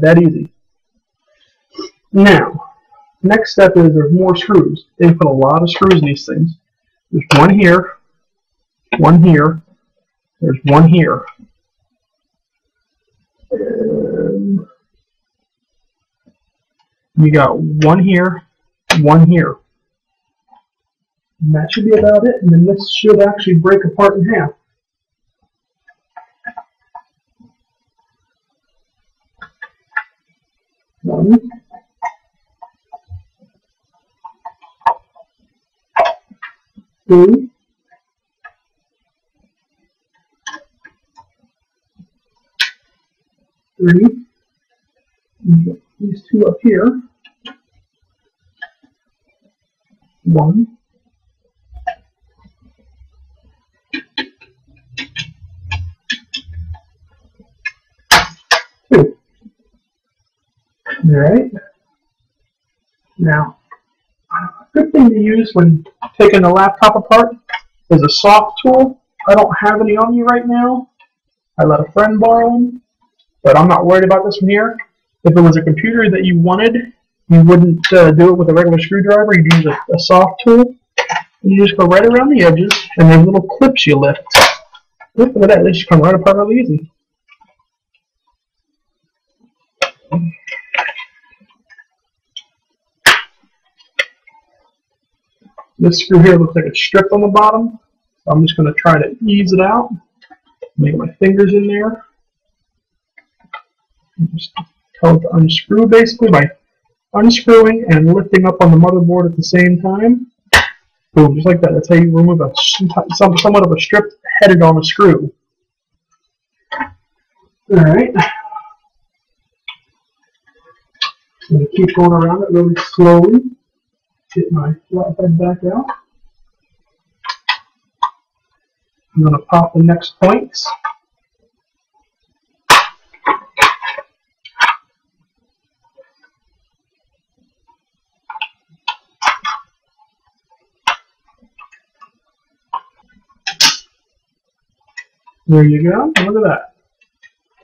That easy. Now, next step is there's more screws. They put a lot of screws in these things. There's one here, there's one here. And you got one here, one here. And that should be about it, and then this should actually break apart in half. One, two, three. These two up here. One, two. Alright. Now, a good thing to use when taking the laptop apart is a soft tool. I don't have any on me right now. I let a friend borrow them, but I'm not worried about this one here. If it was a computer that you wanted, you wouldn't do it with a regular screwdriver. You'd use a soft tool. And you just go right around the edges, and there's little clips you lift. Look at that, they just come right apart really easy. This screw here looks like it's stripped on the bottom, so I'm just going to try to ease it out. Make my fingers in there. Just tell it to unscrew basically by unscrewing and lifting up on the motherboard at the same time. Boom, just like that. That's how you remove a somewhat of a strip headed on a screw. Alright. I'm going to keep going around it really slowly. Get my flathead back out. I'm going to pop the next points. There you go. Look at that.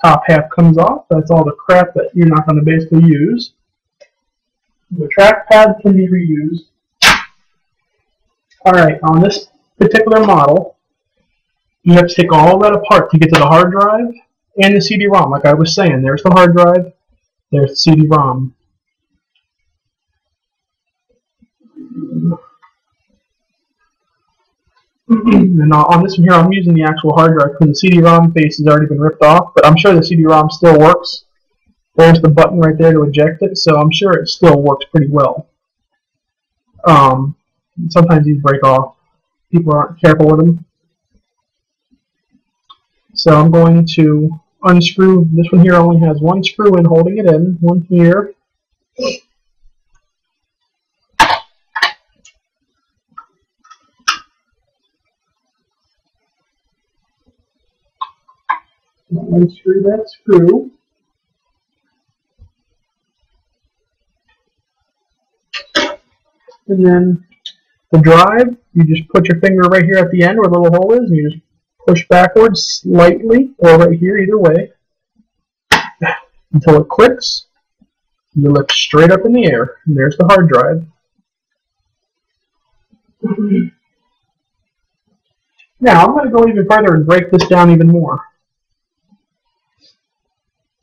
Top half comes off. That's all the crap that you're not going to basically use. The trackpad can be reused. Alright, on this particular model, you have to take all that apart to get to the hard drive and the CD-ROM. Like I was saying, there's the hard drive, there's the CD-ROM. And on this one here, I'm using the actual hard drive because the CD-ROM face has already been ripped off, but I'm sure the CD-ROM still works. There's the button right there to eject it, so I'm sure it still works pretty well. Sometimes these break off. People aren't careful with them. So I'm going to unscrew. This one here only has one screw in holding it in. One here. Unscrew that screw. And then the drive, you just put your finger right here at the end where the little hole is, and you just push backwards slightly, or right here, either way, until it clicks. You lift straight up in the air, and there's the hard drive. Now, I'm going to go even further and break this down even more.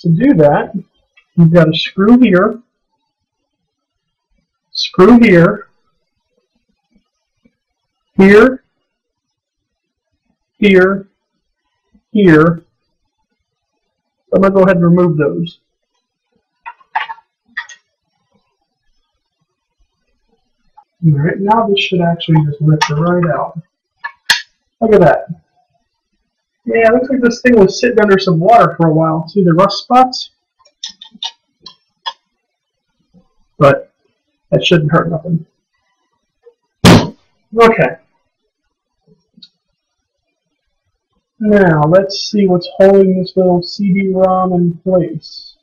To do that, you've got a screw here, here, here, here. I'm going to go ahead and remove those. Alright, now this should actually just lift it right out. Look at that. Yeah, it looks like this thing was sitting under some water for a while. See the rust spots? But that shouldn't hurt nothing. Okay. Now, let's see what's holding this little CD-ROM in place.